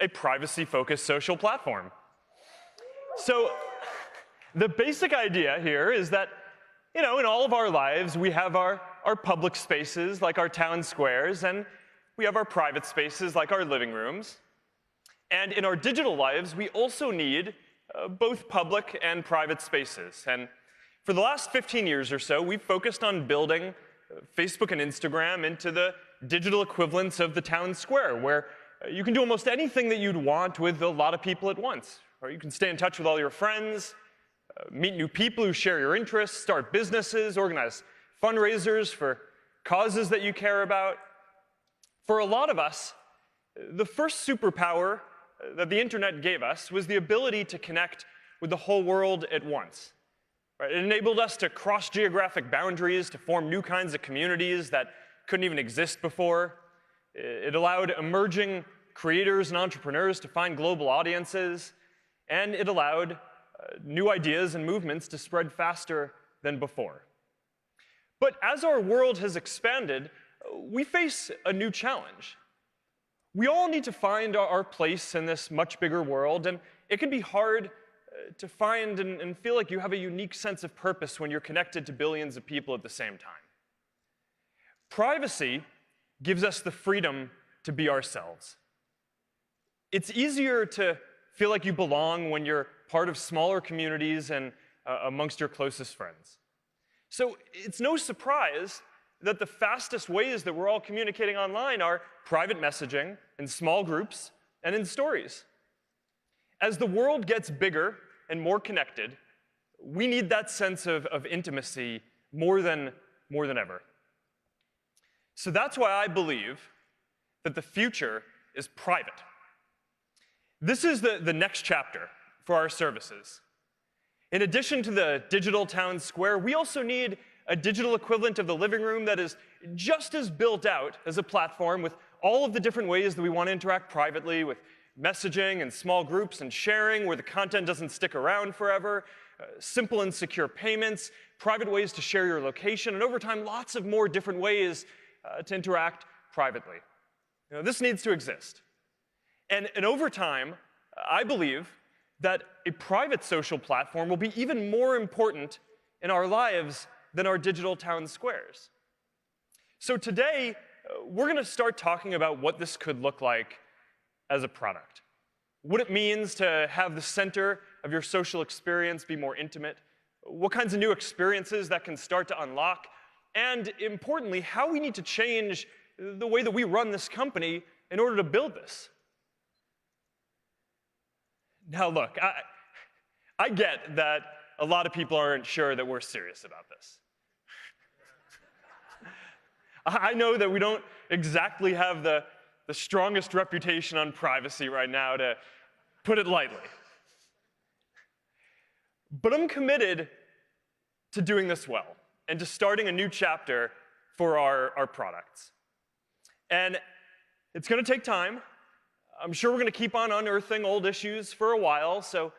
a privacy-focused social platform. So the basic idea here is that, in all of our lives, we have our public spaces, like our town squares, and we have our private spaces, like our living rooms. And in our digital lives, we also need both public and private spaces. And for the last 15 years or so, we've focused on building Facebook and Instagram into the digital equivalents of the town square, where you can do almost anything that you'd want with a lot of people at once. Or you can stay in touch with all your friends, meet new people who share your interests, start businesses, organize fundraisers for causes that you care about. For a lot of us, the first superpower that the internet gave us was the ability to connect with the whole world at once. Right? It enabled us to cross geographic boundaries, to form new kinds of communities that couldn't even exist before. It allowed emerging creators and entrepreneurs to find global audiences, and it allowed new ideas and movements to spread faster than before. But as our world has expanded, we face a new challenge. We all need to find our place in this much bigger world, and it can be hard to find and feel like you have a unique sense of purpose when you're connected to billions of people at the same time. Privacy gives us the freedom to be ourselves. It's easier to feel like you belong when you're part of smaller communities and amongst your closest friends. So it's no surprise that the fastest ways that we're all communicating online are private messaging, in small groups, and in stories. As the world gets bigger and more connected, we need that sense of intimacy more than ever. So that's why I believe that the future is private. This is the next chapter for our services. In addition to the digital town square, we also need a digital equivalent of the living room that is just as built out as a platform with all of the different ways that we want to interact privately, with messaging and small groups and sharing where the content doesn't stick around forever, simple and secure payments, private ways to share your location, and over time, lots of more different ways to interact privately. This needs to exist. And over time, I believe that a private social platform will be even more important in our lives than our digital town squares. So today, we're going to start talking about what this could look like as a product. What it means to have the center of your social experience be more intimate, what kinds of new experiences that can start to unlock, and importantly, how we need to change the way that we run this company in order to build this. Now look, I get that a lot of people aren't sure that we're serious about this. I know that we don't exactly have the strongest reputation on privacy right now, to put it lightly. But I'm committed to doing this well and to starting a new chapter for our products. And it's going to take time. I'm sure we're going to keep on unearthing old issues for a while, so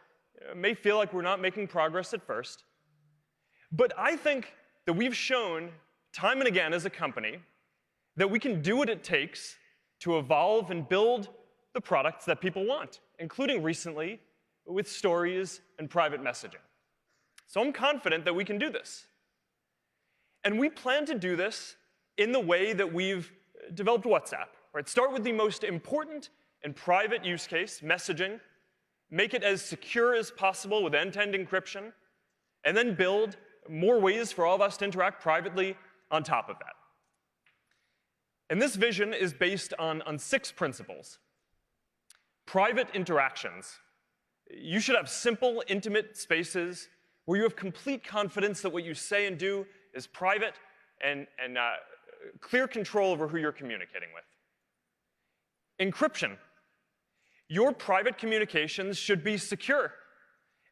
it may feel like we're not making progress at first. But I think that we've shown time and again as a company that we can do what it takes to evolve and build the products that people want, including recently with stories and private messaging. So I'm confident that we can do this. And we plan to do this in the way that we've developed WhatsApp. Right? Start with the most important and private use case, messaging, make it as secure as possible with end-to-end encryption, and then build more ways for all of us to interact privately on top of that. And this vision is based on 6 principles. Private interactions. You should have simple, intimate spaces where you have complete confidence that what you say and do is private and clear control over who you're communicating with. Encryption. Your private communications should be secure.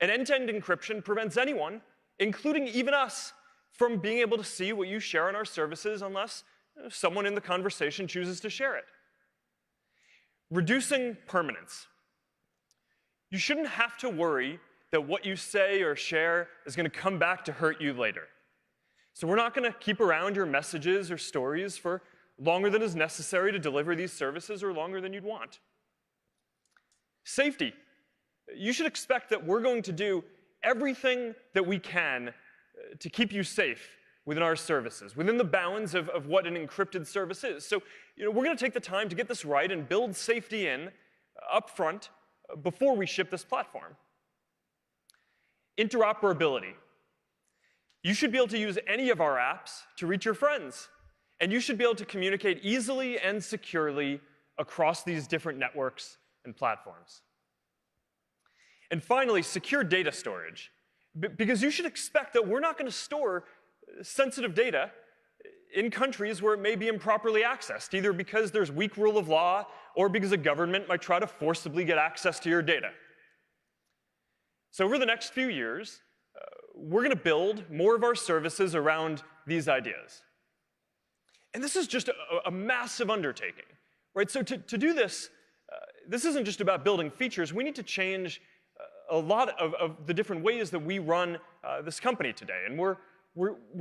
And end-to-end encryption prevents anyone, including even us, from being able to see what you share on our services unless someone in the conversation chooses to share it. Reducing permanence. You shouldn't have to worry that what you say or share is going to come back to hurt you later. So we're not going to keep around your messages or stories for longer than is necessary to deliver these services or longer than you'd want. Safety. You should expect that we're going to do everything that we can to keep you safe within our services, within the bounds of what an encrypted service is. So, we're going to take the time to get this right and build safety in up front before we ship this platform. Interoperability. You should be able to use any of our apps to reach your friends. And you should be able to communicate easily and securely across these different networks and platforms. And finally, secure data storage. Because you should expect that we're not going to store sensitive data in countries where it may be improperly accessed, either because there's weak rule of law or because a government might try to forcibly get access to your data. So over the next few years, we're going to build more of our services around these ideas. And this is just a massive undertaking, right? So to do this, this isn't just about building features. We need to change a lot of the different ways that we run this company today. And we're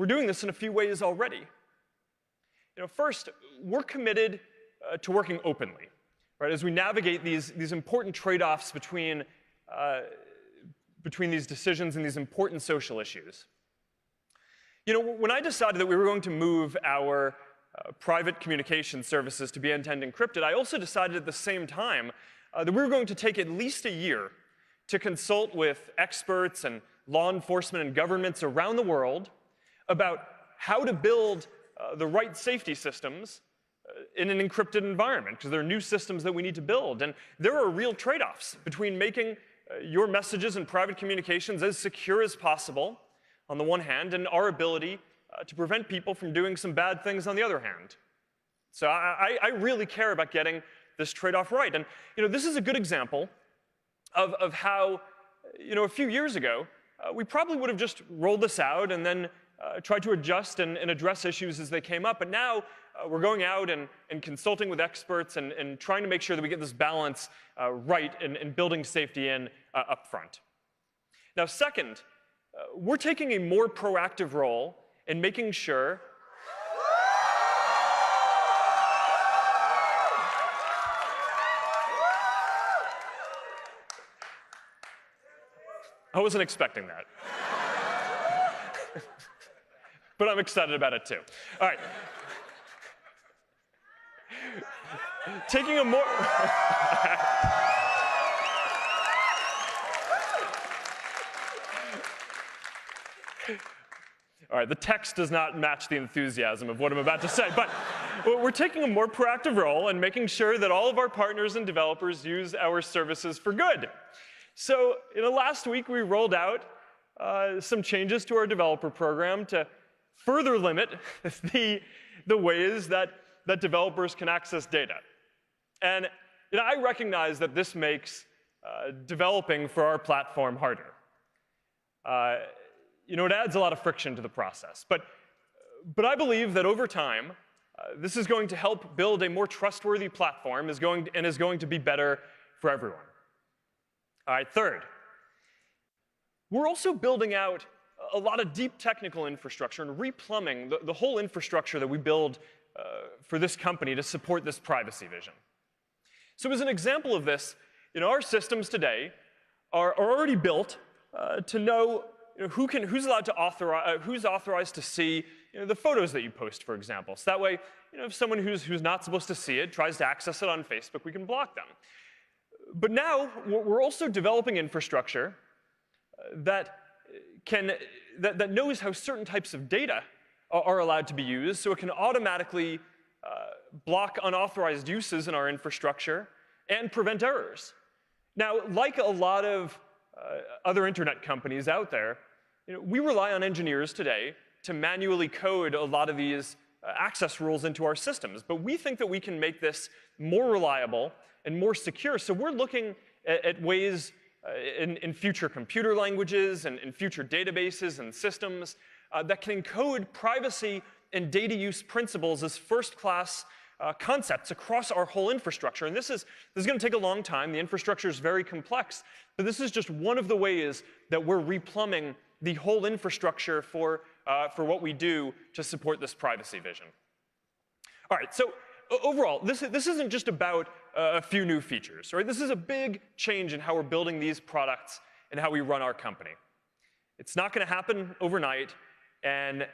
doing this in a few ways already. First, we're committed to working openly, right? As we navigate these important trade-offs between these decisions and these important social issues. When I decided that we were going to move our private communication services to be end-to-end encrypted, I also decided at the same time that we were going to take at least a year to consult with experts and law enforcement and governments around the world about how to build the right safety systems in an encrypted environment, because there are new systems that we need to build. And there are real trade-offs between making your messages and private communications as secure as possible, on the one hand, and our ability to prevent people from doing some bad things on the other hand. So I really care about getting this trade-off right. And this is a good example of how, a few years ago, we probably would have just rolled this out and then tried to adjust and address issues as they came up. But now we're going out and consulting with experts and trying to make sure that we get this balance right in building safety in up front. Now, second, we're taking a more proactive role in making sure I wasn't expecting that. But I'm excited about it too. All right. Taking a more... All right, the text does not match the enthusiasm of what I'm about to say, but we're taking a more proactive role in making sure that all of our partners and developers use our services for good. So, last week we rolled out some changes to our developer program to further limit the ways that developers can access data. And I recognize that this makes developing for our platform harder. It adds a lot of friction to the process. But I believe that over time, this is going to help build a more trustworthy platform and is going to be better for everyone. All right, third, we're also building out a lot of deep technical infrastructure and replumbing the whole infrastructure that we build for this company to support this privacy vision. So as an example of this, our systems today are already built to know who's allowed to authorize, who's authorized to see the photos that you post, for example. So that way, if someone who's not supposed to see it tries to access it on Facebook, we can block them. But now we're also developing infrastructure that knows how certain types of data are allowed to be used, so it can automatically block unauthorized uses in our infrastructure and prevent errors. Now, like a lot of other internet companies out there, we rely on engineers today to manually code a lot of these access rules into our systems. But we think that we can make this more reliable and more secure. So we're looking at ways in future computer languages and in future databases and systems that can encode privacy and data use principles as first-class concepts across our whole infrastructure. And this is going to take a long time. The infrastructure is very complex. But this is just one of the ways that we're replumbing the whole infrastructure for what we do to support this privacy vision. All right, so overall, this isn't just about a few new features, right? This is a big change in how we're building these products and how we run our company. It's not going to happen overnight, and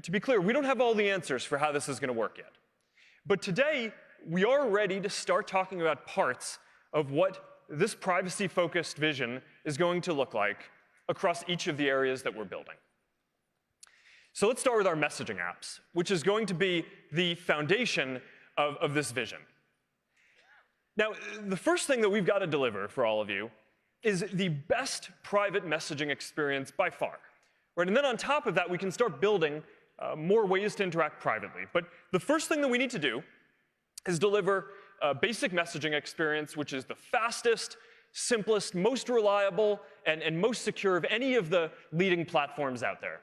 to be clear, we don't have all the answers for how this is going to work yet. But today, we are ready to start talking about parts of what this privacy-focused vision is going to look like across each of the areas that we're building. So let's start with our messaging apps, which is going to be the foundation of this vision. Now, the first thing that we've got to deliver for all of you is the best private messaging experience by far. Right? And then on top of that, we can start building more ways to interact privately. But the first thing that we need to do is deliver a basic messaging experience, which is the fastest, simplest, most reliable, and most secure of any of the leading platforms out there.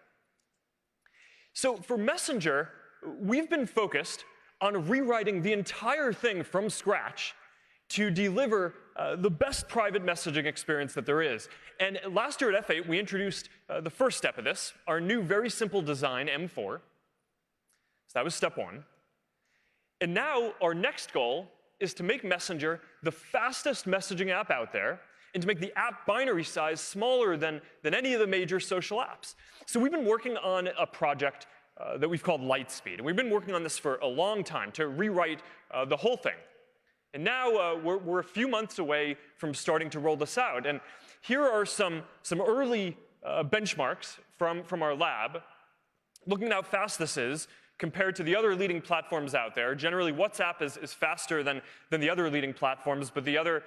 So for Messenger, we've been focused on rewriting the entire thing from scratch to deliver the best private messaging experience that there is. And last year at F8, we introduced the first step of this, our new very simple design, M4. So that was step one. And now our next goal is to make Messenger the fastest messaging app out there, and to make the app binary size smaller than any of the major social apps. So we've been working on a project that we've called Lightspeed. And we've been working on this for a long time to rewrite the whole thing. And now we're a few months away from starting to roll this out. And here are some early benchmarks from our lab, looking at how fast this is compared to the other leading platforms out there. Generally, WhatsApp is faster than the other leading platforms, but the other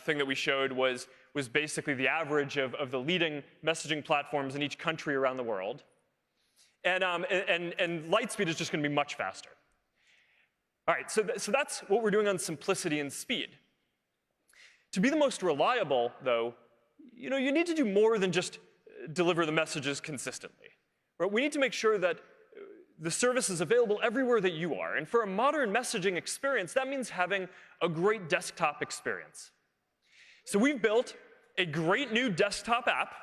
thing that we showed was basically the average of the leading messaging platforms in each country around the world. And Lightspeed is just going to be much faster. All right, so that's what we're doing on simplicity and speed. To be the most reliable, though, you need to do more than just deliver the messages consistently. Right? We need to make sure that the service is available everywhere that you are. And for a modern messaging experience, that means having a great desktop experience. So we've built a great new desktop app.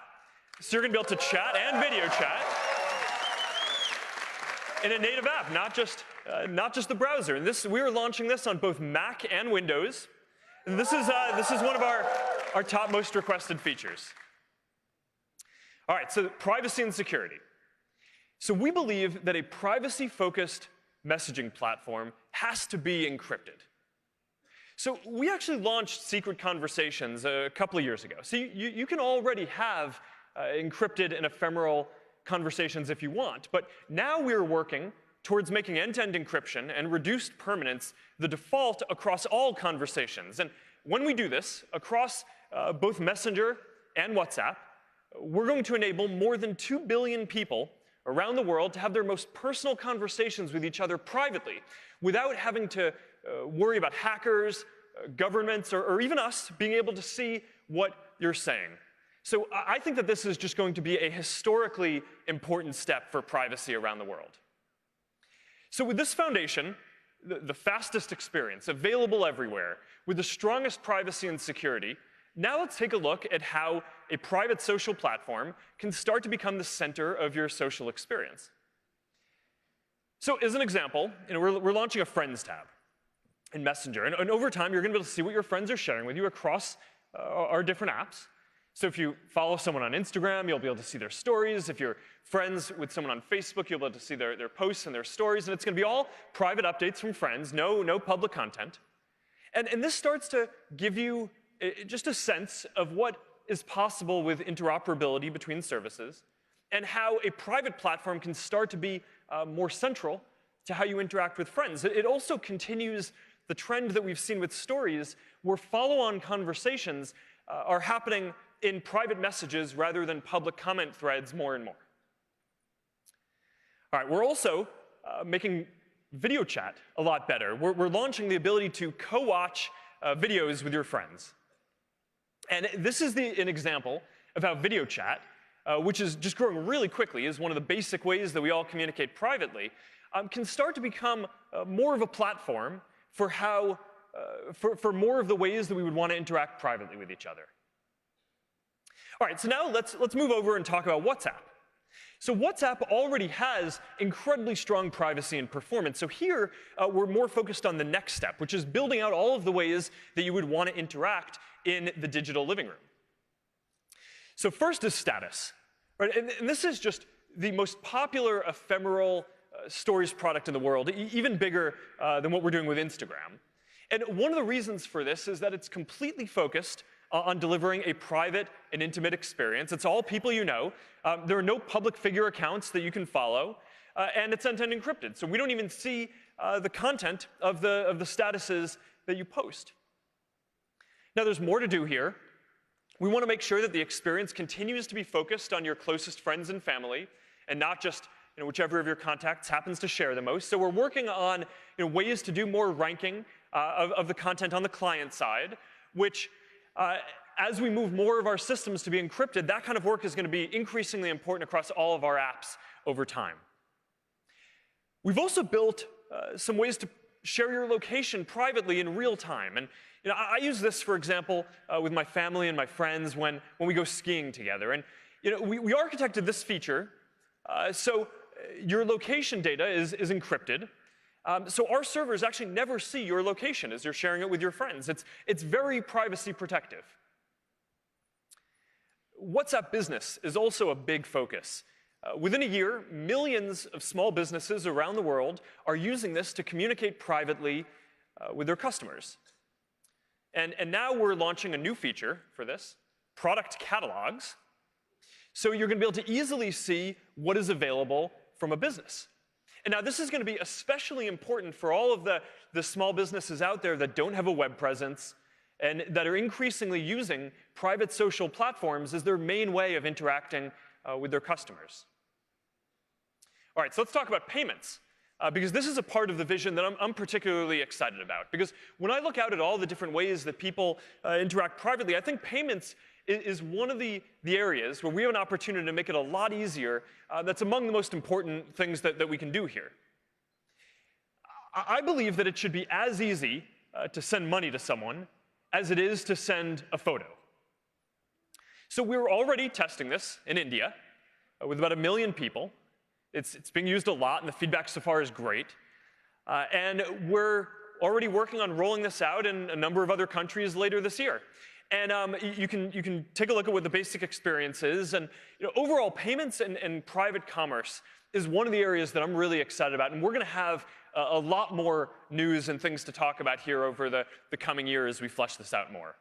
So you're going to be able to chat and video chat in a native app, not just the browser. And we are launching this on both Mac and Windows. And this is one of our top most requested features. All right, so privacy and security. So we believe that a privacy-focused messaging platform has to be encrypted. So we actually launched secret conversations a couple of years ago. So you can already have encrypted and ephemeral conversations if you want. But now we're working towards making end-to-end encryption and reduced permanence the default across all conversations. And when we do this, across both Messenger and WhatsApp, we're going to enable more than 2 billion people around the world to have their most personal conversations with each other privately, without having to worry about hackers, governments, or even us being able to see what you're saying. So I think that this is just going to be a historically important step for privacy around the world. So with this foundation, the fastest experience, available everywhere, with the strongest privacy and security, now let's take a look at how a private social platform can start to become the center of your social experience. So as an example, we're launching a Friends tab in Messenger. And over time, you're going to be able to see what your friends are sharing with you across our different apps. So if you follow someone on Instagram, you'll be able to see their stories. If you're friends with someone on Facebook, you'll be able to see their posts and their stories. And it's going to be all private updates from friends, no public content. And this starts to give you just a sense of what is possible with interoperability between services, and how a private platform can start to be more central to how you interact with friends. It also continues the trend that we've seen with stories, where follow-on conversations are happening in private messages rather than public comment threads more and more. All right, we're also making video chat a lot better. We're launching the ability to co-watch videos with your friends. And this is an example of how video chat, which is just growing really quickly, is one of the basic ways that we all communicate privately, can start to become more of a platform for for more of the ways that we would want to interact privately with each other. All right, so now let's move over and talk about WhatsApp. So WhatsApp already has incredibly strong privacy and performance. So here, we're more focused on the next step, which is building out all of the ways that you would want to interact in the digital living room. So first is status. Right? And this is just the most popular ephemeral stories product in the world, even bigger than what we're doing with Instagram. And one of the reasons for this is that it's completely focused on delivering a private and intimate experience. It's all people you know. There are no public figure accounts that you can follow, and it's end-to-end encrypted. So we don't even see the content of the statuses that you post. Now, there's more to do here. We want to make sure that the experience continues to be focused on your closest friends and family, and not just whichever of your contacts happens to share the most. So we're working on ways to do more ranking of the content on the client side, which as we move more of our systems to be encrypted, that kind of work is going to be increasingly important across all of our apps over time. We've also built some ways to share your location privately in real time. And I use this, for example, with my family and my friends when we go skiing together. And we architected this feature so your location data is encrypted. So our servers actually never see your location as you're sharing it with your friends. It's very privacy protective. WhatsApp Business is also a big focus. Within a year, millions of small businesses around the world are using this to communicate privately with their customers. And now we're launching a new feature for this, product catalogs. So you're going to be able to easily see what is available from a business. And now this is going to be especially important for all of the small businesses out there that don't have a web presence and that are increasingly using private social platforms as their main way of interacting with their customers. All right, so let's talk about payments, because this is a part of the vision that I'm particularly excited about. Because when I look out at all the different ways that people interact privately, I think payments is one of the areas where we have an opportunity to make it a lot easier. That's among the most important things that we can do here. I believe that it should be as easy to send money to someone as it is to send a photo. So we're already testing this in India with about 1 million people. It's being used a lot, and the feedback so far is great. And we're already working on rolling this out in a number of other countries later this year. And you can take a look at what the basic experience is. And overall, payments and private commerce is one of the areas that I'm really excited about. And we're going to have a lot more news and things to talk about here over the coming year as we flesh this out more.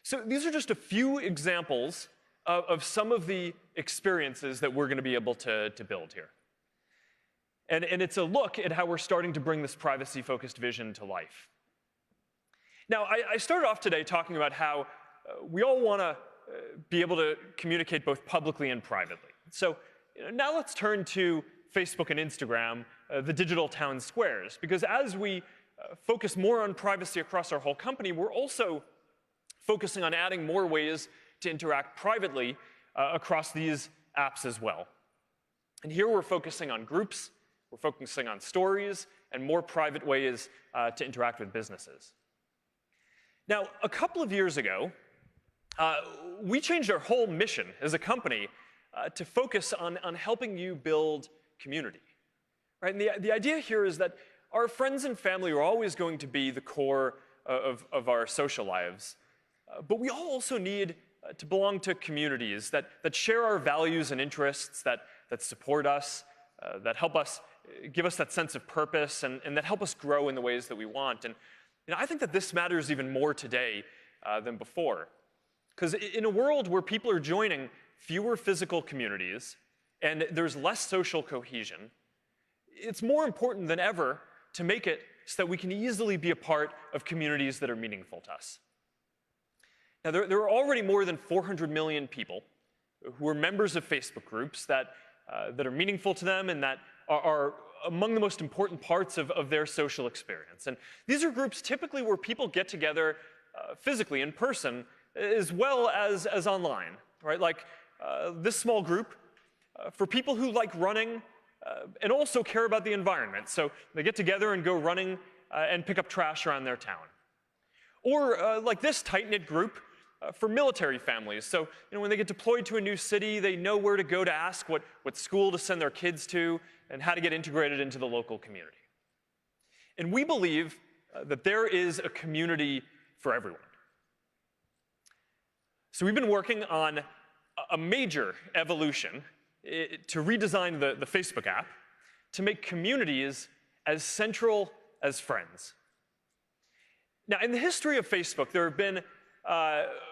So these are just a few examples of some of the experiences that we're going to be able to build here. And it's a look at how we're starting to bring this privacy-focused vision to life. Now, I started off today talking about how we all want to be able to communicate both publicly and privately. So now let's turn to Facebook and Instagram, the digital town squares, because as we focus more on privacy across our whole company, we're also focusing on adding more ways to interact privately across these apps as well. And here we're focusing on groups, we're focusing on stories, and more private ways to interact with businesses. Now, a couple of years ago, we changed our whole mission as a company to focus on helping you build community. Right? And the idea here is that our friends and family are always going to be the core of our social lives. But we all also need to belong to communities that share our values and interests, that support us, that help us, give us that sense of purpose, and that help us grow in the ways that we want. And I think that this matters even more today than before. Because in a world where people are joining fewer physical communities and there's less social cohesion, it's more important than ever to make it so that we can easily be a part of communities that are meaningful to us. Now, there are already more than 400 million people who are members of Facebook groups that are meaningful to them and that are among the most important parts of their social experience. And these are groups typically where people get together physically, in person, as well as online, right? Like this small group for people who like running and also care about the environment. So they get together and go running and pick up trash around their town. Or like this tight-knit group for military families. So when they get deployed to a new city, they know where to go to ask what school to send their kids to and how to get integrated into the local community. And we believe that there is a community for everyone. So we've been working on a major evolution to redesign the Facebook app to make communities as central as friends. Now, in the history of Facebook, there have been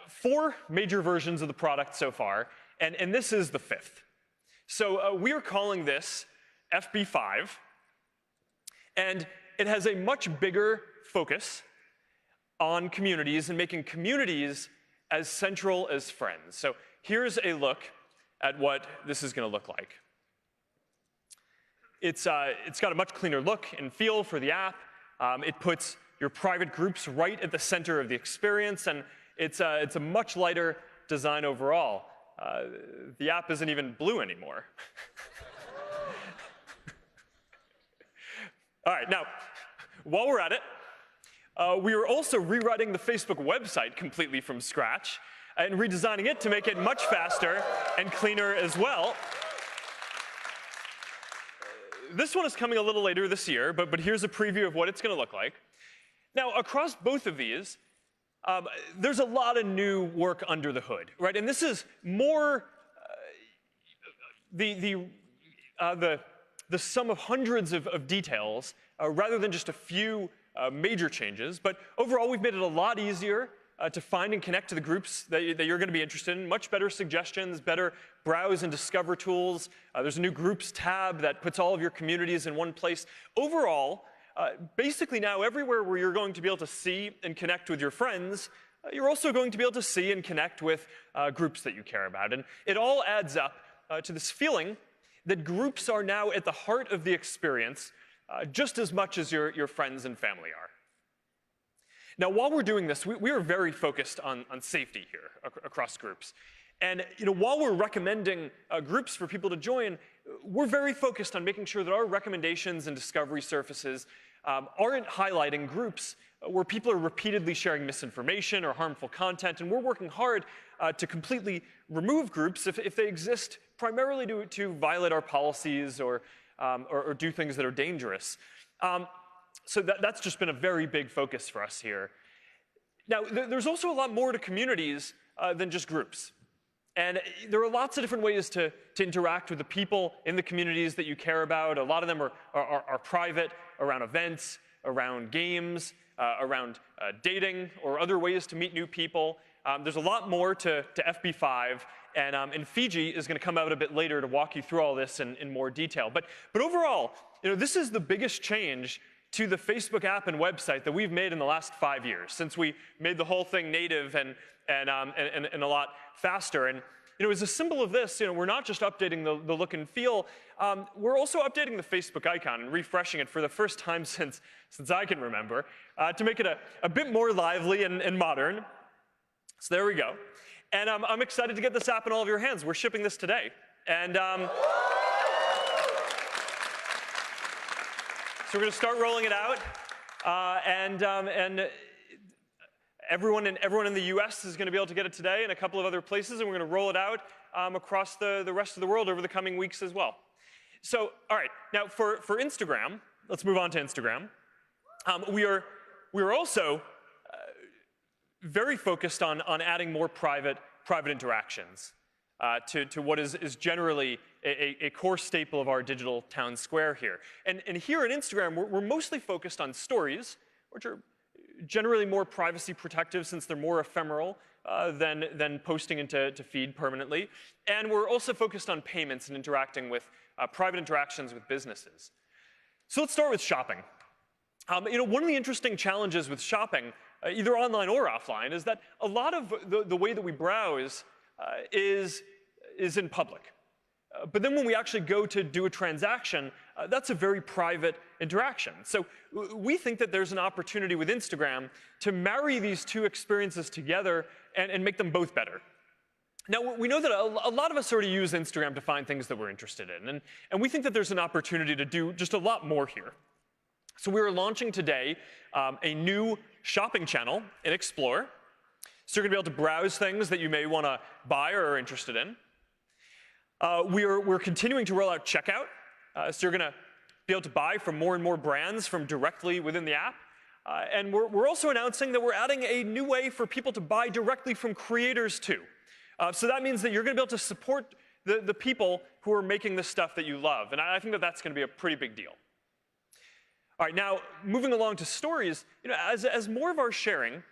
4 major versions of the product so far, and this is the 5th. So we are calling this FB5, and it has a much bigger focus on communities and making communities as central as friends. So here's a look at what this is going to look like. It's got a much cleaner look and feel for the app. It puts your private groups right at the center of the experience, and it's a much lighter design overall. The app isn't even blue anymore. All right, now, while we're at it, we are also rewriting the Facebook website completely from scratch and redesigning it to make it much faster and cleaner as well. This one is coming a little later this year, but here's a preview of what it's going to look like. Now, across both of these, there's a lot of new work under the hood, right? And this is more the sum of hundreds of details rather than just a few major changes. But overall, we've made it a lot easier to find and connect to the groups that you're going to be interested in. Much better suggestions, better browse and discover tools. There's a new groups tab that puts all of your communities in one place. Overall, basically now everywhere where you're going to be able to see and connect with your friends, you're also going to be able to see and connect with groups that you care about. And it all adds up to this feeling that groups are now at the heart of the experience just as much as your friends and family are. Now, while we're doing this, we are very focused on safety here across groups. And while we're recommending groups for people to join, we're very focused on making sure that our recommendations and discovery surfaces aren't highlighting groups where people are repeatedly sharing misinformation or harmful content. And we're working hard to completely remove groups if they exist primarily to violate our policies or do things that are dangerous. So that's just been a very big focus for us here. Now, there's also a lot more to communities than just groups. And there are lots of different ways to interact with the people in the communities that you care about. A lot of them are private, around events, around games, around dating, or other ways to meet new people. There's a lot more to FB5, and Fiji is going to come out a bit later to walk you through all this in more detail. But overall, this is the biggest change to the Facebook app and website that we've made in the last 5 years, since we made the whole thing native and a lot faster. And as a symbol of this, we're not just updating the look and feel, we're also updating the Facebook icon and refreshing it for the first time since I can remember, to make it a bit more lively and modern. So there we go. And I'm excited to get this app in all of your hands. We're shipping this today. And so we're going to start rolling it out, and everyone in the U.S. is going to be able to get it today, and a couple of other places, and we're going to roll it out across the rest of the world over the coming weeks as well. So, all right, now for Instagram, let's move on to Instagram. We are also very focused on adding more private interactions to what is generally a core staple of our digital town square here. And here at Instagram, we're mostly focused on stories, which are generally more privacy protective since they're more ephemeral than posting into feed permanently. And we're also focused on payments and interacting with private interactions with businesses. So let's start with shopping. One of the interesting challenges with shopping, either online or offline, is that a lot of the way that we browse is in public. But then when we actually go to do a transaction, that's a very private interaction. So we think that there's an opportunity with Instagram to marry these two experiences together and make them both better. Now, we know that a lot of us already use Instagram to find things that we're interested in, and we think that there's an opportunity to do just a lot more here. So we are launching today a new shopping channel in Explore. So you're going to be able to browse things that you may want to buy or are interested in. We're continuing to roll out checkout. So you're going to be able to buy from more and more brands from directly within the app. And we're also announcing that we're adding a new way for people to buy directly from creators too. So that means that you're going to be able to support the people who are making the stuff that you love. And I think that that's going to be a pretty big deal. All right, now moving along to stories, as more of our sharing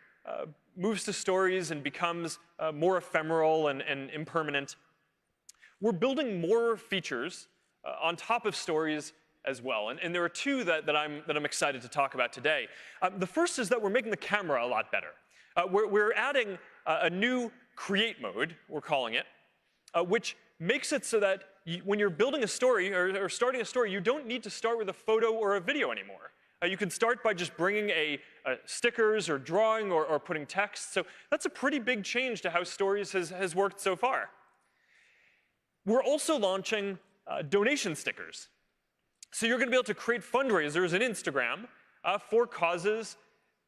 moves to stories and becomes more ephemeral and impermanent, we're building more features on top of stories as well. And there are two that I'm excited to talk about today. The first is that we're making the camera a lot better. We're adding a new create mode, we're calling it, which makes it so that when you're building a story or starting a story, you don't need to start with a photo or a video anymore. You can start by just bringing a stickers or drawing or putting text. So that's a pretty big change to how stories has worked so far. We're also launching donation stickers. So you're going to be able to create fundraisers in Instagram for causes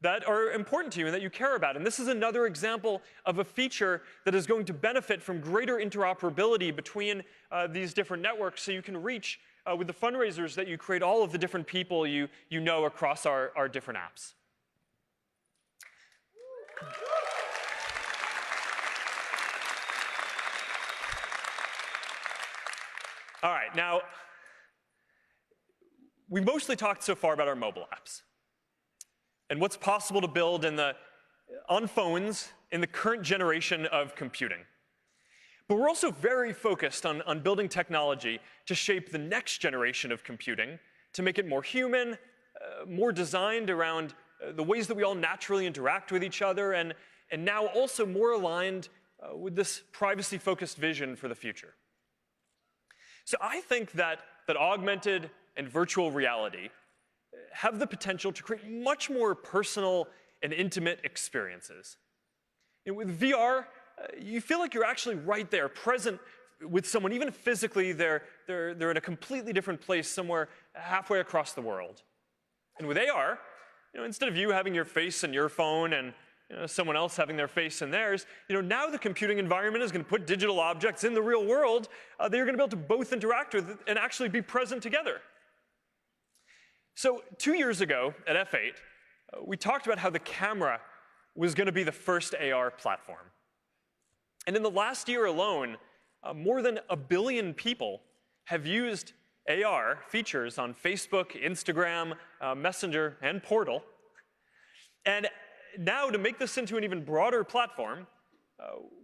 that are important to you and that you care about. And this is another example of a feature that is going to benefit from greater interoperability between these different networks, so you can reach, with the fundraisers that you create, all of the different people you know across our different apps. All right, now, we mostly talked so far about our mobile apps and what's possible to build on phones in the current generation of computing. But we're also very focused on building technology to shape the next generation of computing, to make it more human, more designed around the ways that we all naturally interact with each other, and now also more aligned with this privacy-focused vision for the future. So I think that augmented and virtual reality have the potential to create much more personal and intimate experiences. With VR, you feel like you're actually right there, present with someone, even physically, they're in a completely different place somewhere halfway across the world. And with AR, instead of you having your face in your phone and someone else having their face in theirs, now the computing environment is going to put digital objects in the real world that you're going to be able to both interact with and actually be present together. So 2 years ago at F8, we talked about how the camera was going to be the first AR platform. And in the last year alone, more than 1 billion people have used AR features on Facebook, Instagram, Messenger, and Portal. And now, to make this into an even broader platform,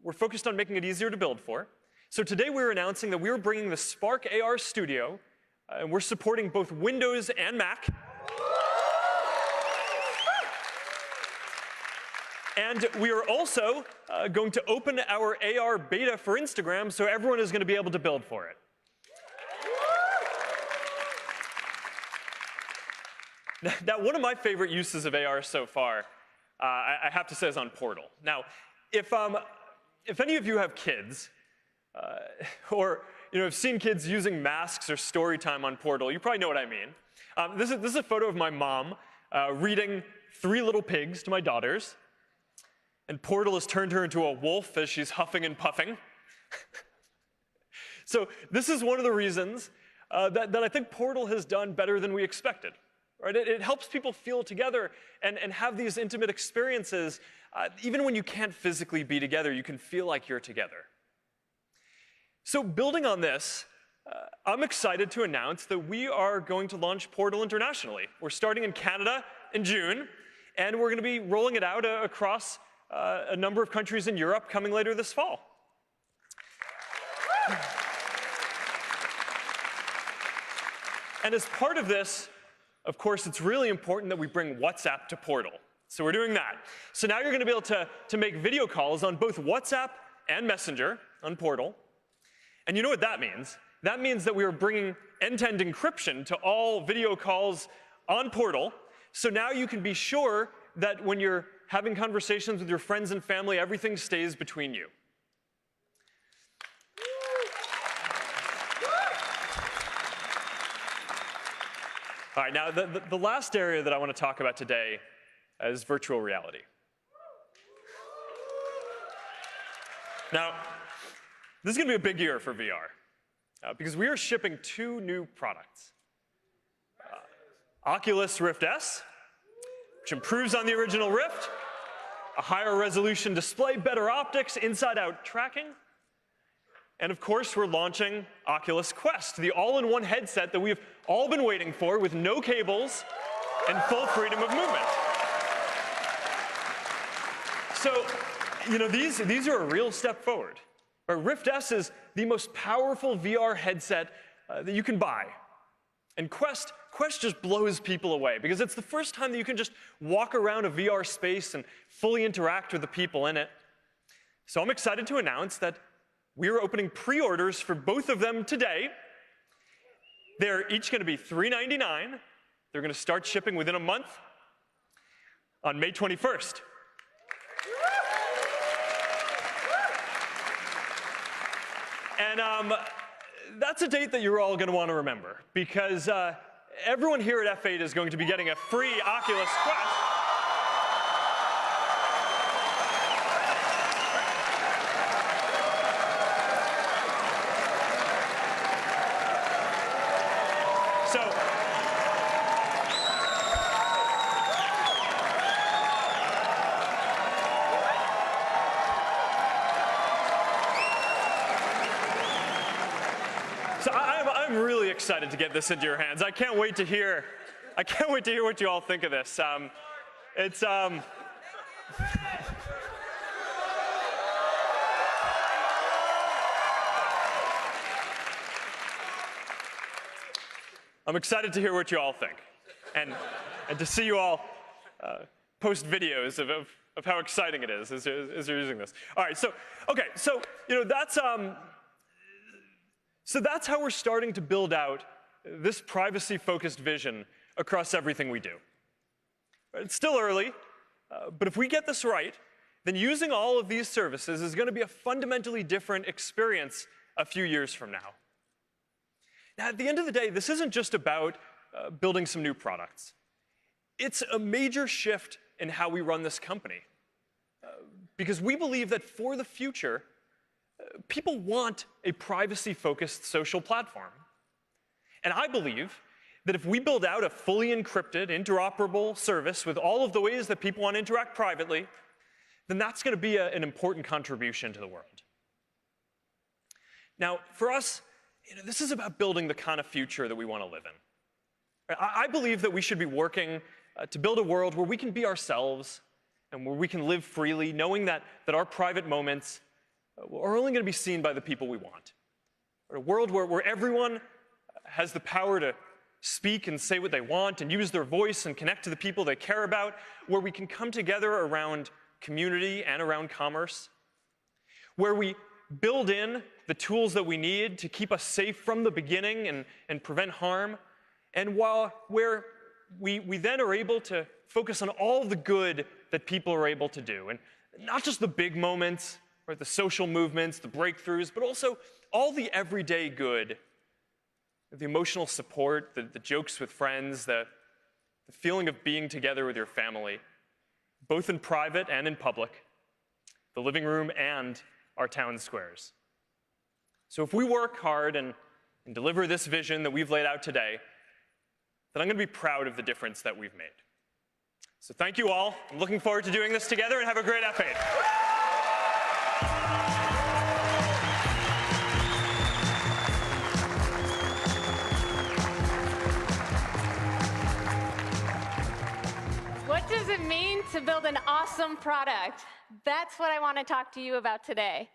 we're focused on making it easier to build for. So today we're announcing that we're bringing the Spark AR Studio, and we're supporting both Windows and Mac. And we are also going to open our AR beta for Instagram, so everyone is going to be able to build for it. Now, one of my favorite uses of AR so far, I have to say, is on Portal. Now, if any of you have kids, or have seen kids using masks or story time on Portal, you probably know what I mean. This is a photo of my mom reading Three Little Pigs to my daughters. And Portal has turned her into a wolf as she's huffing and puffing. So this is one of the reasons that I think Portal has done better than we expected. Right? It helps people feel together and have these intimate experiences. Even when you can't physically be together, you can feel like you're together. So building on this, I'm excited to announce that we are going to launch Portal internationally. We're starting in Canada in June, and we're going to be rolling it out across a number of countries in Europe coming later this fall. And as part of this, of course, it's really important that we bring WhatsApp to Portal. So we're doing that. So now you're going to be able to make video calls on both WhatsApp and Messenger on Portal. And you know what that means? That means that we are bringing end-to-end encryption to all video calls on Portal. So now you can be sure that when you're having conversations with your friends and family, everything stays between you. All right, now the last area that I want to talk about today is virtual reality. Now, this is going to be a big year for VR because we are shipping 2 new products. Oculus Rift S, which improves on the original Rift, a higher resolution display, better optics, inside-out tracking. And of course, we're launching Oculus Quest, the all-in-one headset that we've all been waiting for with no cables and full freedom of movement. So, these are a real step forward. Rift S is the most powerful VR headset that you can buy. And Quest just blows people away because it's the first time that you can just walk around a VR space and fully interact with the people in it. So I'm excited to announce that we are opening pre-orders for both of them today. They're each going to be $399. They're going to start shipping within a month on May 21st. And that's a date that you're all going to want to remember because everyone here at F8 is going to be getting a free Oculus Quest. So I'm really excited to get this into your hands. I can't wait to hear what you all think of this. I'm excited to hear what you all think, and to see you all post videos of how exciting it is as you're using this. All right, so that's how we're starting to build out this privacy-focused vision across everything we do. It's still early, but if we get this right, then using all of these services is going to be a fundamentally different experience a few years from now. Now, at the end of the day, this isn't just about building some new products. It's a major shift in how we run this company. Because we believe that for the future, people want a privacy-focused social platform. And I believe that if we build out a fully encrypted, interoperable service with all of the ways that people want to interact privately, then that's going to be an important contribution to the world. Now, for us, this is about building the kind of future that we want to live in. I believe that we should be working to build a world where we can be ourselves and where we can live freely, knowing that our private moments are only going to be seen by the people we want. A world where everyone has the power to speak and say what they want and use their voice and connect to the people they care about, where we can come together around community and around commerce, where we build in the tools that we need to keep us safe from the beginning and prevent harm, and where we then are able to focus on all the good that people are able to do, and not just the big moments, or the social movements, the breakthroughs, but also all the everyday good, the emotional support, the jokes with friends, the feeling of being together with your family, both in private and in public, the living room and our town squares. So if we work hard and deliver this vision that we've laid out today, then I'm going to be proud of the difference that we've made. So thank you all. I'm looking forward to doing this together, and have a great F8. What does it mean to build an awesome product? That's what I want to talk to you about today.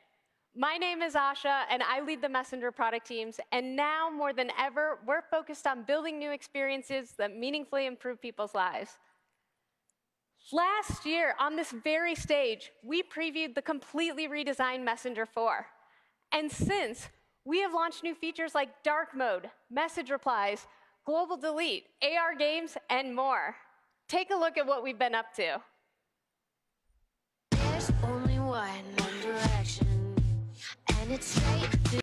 My name is Asha, and I lead the Messenger product teams. And now, more than ever, we're focused on building new experiences that meaningfully improve people's lives. Last year, on this very stage, we previewed the completely redesigned Messenger 4. And since, we have launched new features like dark mode, message replies, global delete, AR games, and more. Take a look at what we've been up to. There's only one direction, and it's straight.